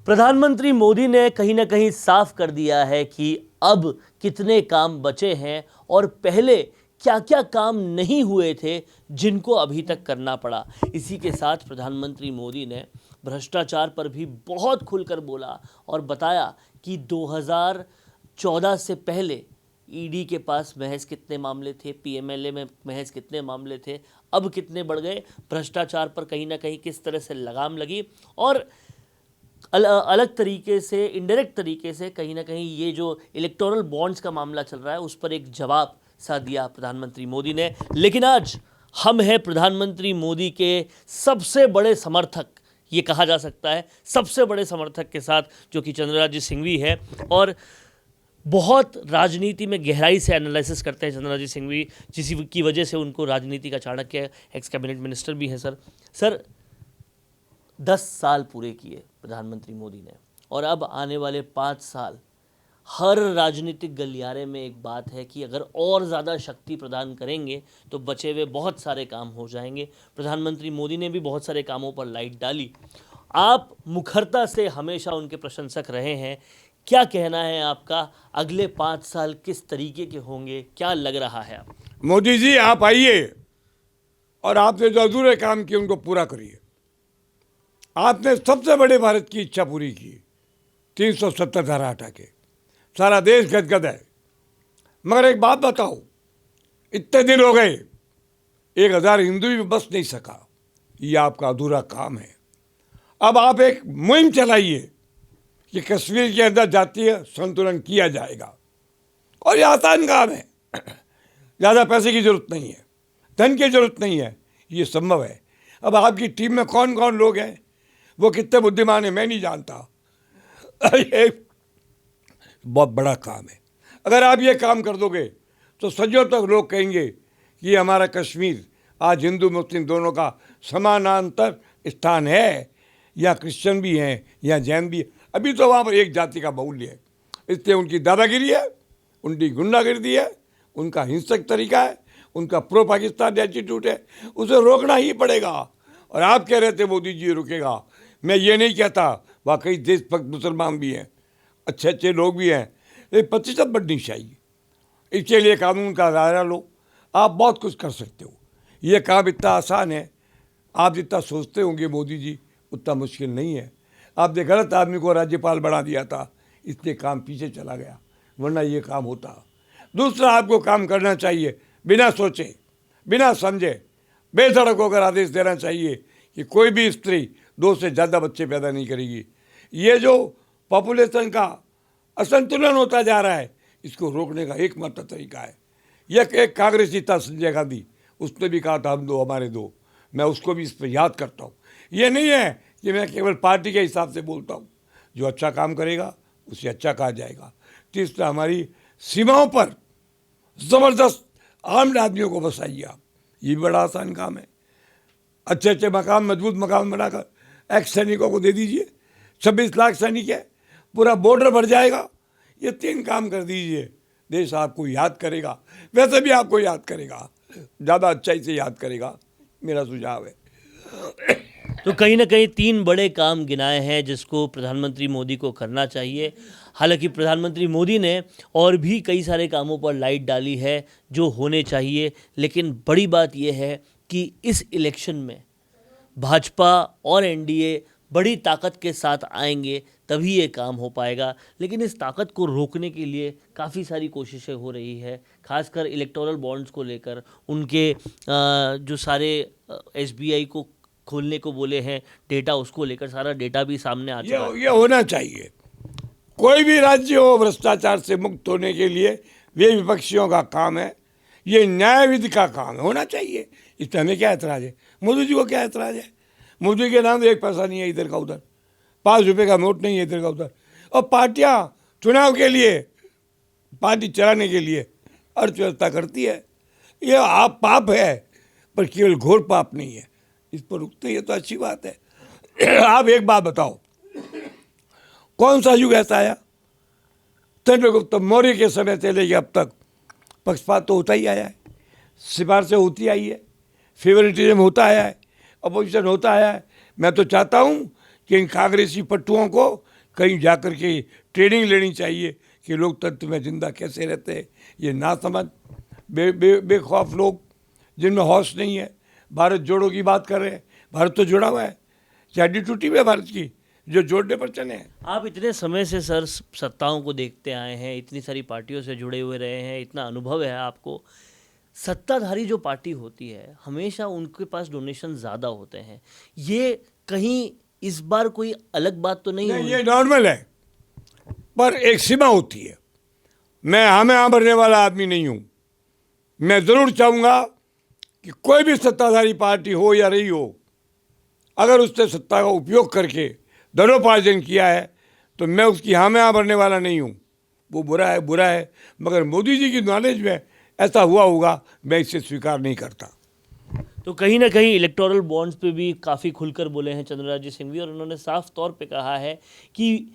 प्रधानमंत्री मोदी ने कहीं ना कहीं साफ कर दिया है कि अब कितने काम बचे हैं और पहले क्या क्या काम नहीं हुए थे जिनको अभी तक करना पड़ा। इसी के साथ प्रधानमंत्री मोदी ने भ्रष्टाचार पर भी बहुत खुलकर बोला और बताया कि 2014 से पहले ईडी के पास महज कितने मामले थे, पीएमएलए में महज कितने मामले थे, अब कितने बढ़ गए, भ्रष्टाचार पर कहीं ना कहीं किस तरह से लगाम लगी और अलग तरीके से, इनडायरेक्ट तरीके से कहीं ना कहीं ये जो इलेक्टोरल बॉन्ड्स का मामला चल रहा है उस पर एक जवाब सा दिया प्रधानमंत्री मोदी ने। लेकिन आज हम हैं प्रधानमंत्री मोदी के सबसे बड़े समर्थक, ये कहा जा सकता है सबसे बड़े समर्थक के साथ, जो कि चंद्रराज्य सिंघवी है और बहुत राजनीति में गहराई से एनालिसिस करते हैं चंद्रराज्य सिंघवी, जिसकी वजह से उनको राजनीति का चाणक्य, एक्स कैबिनेट मिनिस्टर भी हैं। सर 10 साल पूरे किए प्रधानमंत्री मोदी ने और अब आने वाले 5 साल हर राजनीतिक गलियारे में एक बात है कि अगर और ज़्यादा शक्ति प्रदान करेंगे तो बचे हुए बहुत सारे काम हो जाएंगे। प्रधानमंत्री मोदी ने भी बहुत सारे कामों पर लाइट डाली। आप मुखरता से हमेशा उनके प्रशंसक रहे हैं, क्या कहना है आपका, अगले 5 साल किस तरीके के होंगे, क्या लग रहा है आप? मोदी जी आप आइए और आपने जो अधूरे काम किए उनको पूरा करिए। आपने सबसे बड़े भारत की इच्छा पूरी की, 370 धारा हटा के। सारा देश गदगद है। मगर एक बात बताओ, इतने दिन हो गए 1000 हिंदू भी बस नहीं सका, ये आपका अधूरा काम है। अब आप एक मुहिम चलाइए कि कश्मीर के अंदर जातीय संतुलन किया जाएगा और ये आसान काम है। ज़्यादा पैसे की जरूरत नहीं है, धन की जरूरत नहीं है, ये संभव है। अब आपकी टीम में कौन कौन लोग हैं, वो कितने बुद्धिमान है मैं नहीं जानता। ये बहुत बड़ा काम है। अगर आप ये काम कर दोगे तो सदियों तक लोग कहेंगे कि हमारा कश्मीर आज हिंदू मुस्लिम दोनों का समानांतर स्थान है, या क्रिश्चियन भी हैं या जैन भी है। अभी तो वहाँ पर एक जाति का बाहुल्य है, इसलिए उनकी दादागिरी है, उनकी गुंडागर्दी है, उनका हिंसक तरीका है, उनका प्रो पाकिस्तान एटीट्यूड है, उसे रोकना ही पड़ेगा। और आप कह रहे थे मोदी जी रुकेगा, मैं ये नहीं कहता, वाकई देशभक्त मुसलमान भी हैं, अच्छे अच्छे लोग भी हैं, लेकिन प्रतिशत बढ़नी चाहिए। इसके लिए कानून का दायरा लो, आप बहुत कुछ कर सकते हो। ये काम इतना आसान है, आप जितना सोचते होंगे मोदी जी उतना मुश्किल नहीं है। आपने गलत आदमी को राज्यपाल बना दिया था, इसलिए काम पीछे चला गया, वरना ये काम होता। दूसरा, आपको काम करना चाहिए बिना सोचे बिना समझे, बेधड़क होकर आदेश देना चाहिए कि कोई भी स्त्री 2 से ज़्यादा बच्चे पैदा नहीं करेगी। ये जो पॉपुलेशन का असंतुलन होता जा रहा है, इसको रोकने का एकमात्र तरीका है। यह एक कांग्रेसी था संजय गांधी, उसने भी कहा था हम दो हमारे दो, मैं उसको भी इस पर याद करता हूँ। ये नहीं है कि मैं केवल पार्टी के हिसाब से बोलता हूँ, जो अच्छा काम करेगा उसे अच्छा कहा जाएगा। तीसरा, हमारी सीमाओं पर ज़बरदस्त आर्म्ड आदमियों को बसाइए आप, ये भी बड़ा आसान काम है। अच्छे अच्छे मकान, मजबूत मकान बनाकर एक्स सैनिकों को दे दीजिए, 26 लाख सैनिक है, पूरा बॉर्डर भर जाएगा। ये 3 काम कर दीजिए, देश आपको याद करेगा, वैसे भी आपको याद करेगा, ज़्यादा अच्छाई से याद करेगा, मेरा सुझाव है। तो कहीं ना कहीं 3 बड़े काम गिनाए हैं जिसको प्रधानमंत्री मोदी को करना चाहिए। हालांकि प्रधानमंत्री मोदी ने और भी कई सारे कामों पर लाइट डाली है जो होने चाहिए, लेकिन बड़ी बात यह है कि इस इलेक्शन में भाजपा और एनडीए बड़ी ताकत के साथ आएंगे तभी ये काम हो पाएगा। लेकिन इस ताकत को रोकने के लिए काफ़ी सारी कोशिशें हो रही है, खासकर इलेक्टोरल बॉन्ड्स को लेकर। उनके जो सारे एसबीआई को खोलने को बोले हैं डेटा, उसको लेकर सारा डेटा भी सामने आ चुका है। ये होना चाहिए। कोई भी राज्य हो भ्रष्टाचार से मुक्त होने के लिए वे विपक्षियों का काम है, ये न्याय विधि का काम है, होना चाहिए। इसमें हमें क्या ऐतराज़ है, मोदी जी को क्या ऐतराज़ है? मोदी के नाम तो 1 पैसा नहीं है इधर का उधर, 5 रुपये का नोट नहीं है इधर का उधर। और पार्टियाँ चुनाव के लिए, पार्टी चलाने के लिए अर्थव्यवस्था करती है। ये आप पाप है, पर केवल घोर पाप नहीं है, इस पर रुकते ही तो अच्छी बात है। आप एक बात बताओ, कौन सा युग ऐसा आया चंद्रगुप्त मौर्य के समय से लेकर अब तक पक्षपात तो होता ही आया है, सिफारिशें होती आई है, फेवरेटिज्म होता आया है, अपोजिशन होता आया है। मैं तो चाहता हूँ कि इन कांग्रेसी पट्टुओं को कहीं जाकर के ट्रेनिंग लेनी चाहिए कि लोकतंत्र में जिंदा कैसे रहते हैं। ये नासमझ बेखौफ लोग जिनमें होश नहीं है भारत जोड़ो की बात कर रहे हैं। भारत तो जुड़ा हुआ है, हड्डी टूटी हुई है भारत की, जो जोड़ने पर चले हैं। आप इतने समय से सर सत्ताओं को देखते आए हैं, इतनी सारी पार्टियों से जुड़े हुए रहे हैं, इतना अनुभव है आपको। सत्ताधारी जो पार्टी होती है हमेशा उनके पास डोनेशन ज़्यादा होते हैं, ये कहीं इस बार कोई अलग बात तो नहीं नहीं, हुई? ये नॉर्मल है, पर एक सीमा होती है। मैं हाँ भरने वाला आदमी नहीं हूँ। मैं ज़रूर चाहूँगा कि कोई भी सत्ताधारी पार्टी हो या रही हो, अगर उसने सत्ता का उपयोग करके धनोपार्जन किया है तो मैं उसकी हाँ भरने वाला नहीं हूँ। वो बुरा है, मगर मोदी जी की नॉलेज में ऐसा हुआ होगा, मैं इसे स्वीकार नहीं करता। तो कहीं ना कहीं इलेक्टोरल बॉन्ड्स पे भी काफ़ी खुलकर बोले हैं चंद्रराज सिंघवी, और उन्होंने साफ तौर पे कहा है कि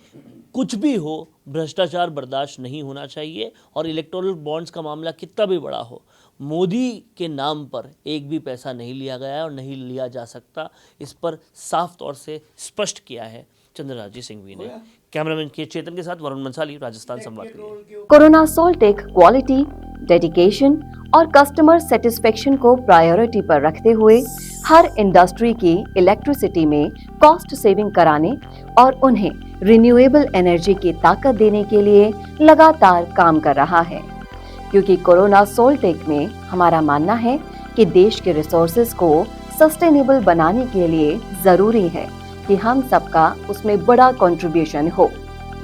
कुछ भी हो भ्रष्टाचार बर्दाश्त नहीं होना चाहिए, और इलेक्टोरल बॉन्ड्स का मामला कितना भी बड़ा हो, मोदी के नाम पर एक भी पैसा नहीं लिया गया है और नहीं लिया जा सकता। इस पर साफ तौर से स्पष्ट किया है चंद्रराज सिंघवी ने। कैमरामैन के चेतन के साथ वरुण मंसाली, राजस्थान संवाद के लिए। कोरोना सोल्टेक क्वालिटी, डेडिकेशन और कस्टमर सेटिस्फेक्शन को प्रायोरिटी पर रखते हुए हर इंडस्ट्री की इलेक्ट्रिसिटी में कॉस्ट सेविंग कराने और उन्हें रिन्यूएबल एनर्जी की ताकत देने के लिए लगातार काम कर रहा है। क्योंकि कोरोना सोल्टेक में हमारा मानना है कि देश के रिसोर्सेज को सस्टेनेबल बनाने के लिए जरूरी है कि हम सबका उसमें बड़ा कंट्रीब्यूशन हो।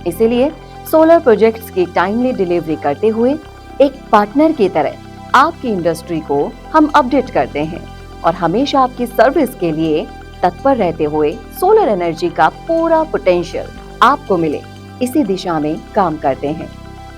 इसीलिए सोलर प्रोजेक्ट्स की टाइमली डिलीवरी करते हुए एक पार्टनर की तरह आपकी इंडस्ट्री को हम अपडेट करते हैं और हमेशा आपकी सर्विस के लिए तत्पर रहते हुए सोलर एनर्जी का पूरा पोटेंशियल आपको मिले, इसी दिशा में काम करते हैं।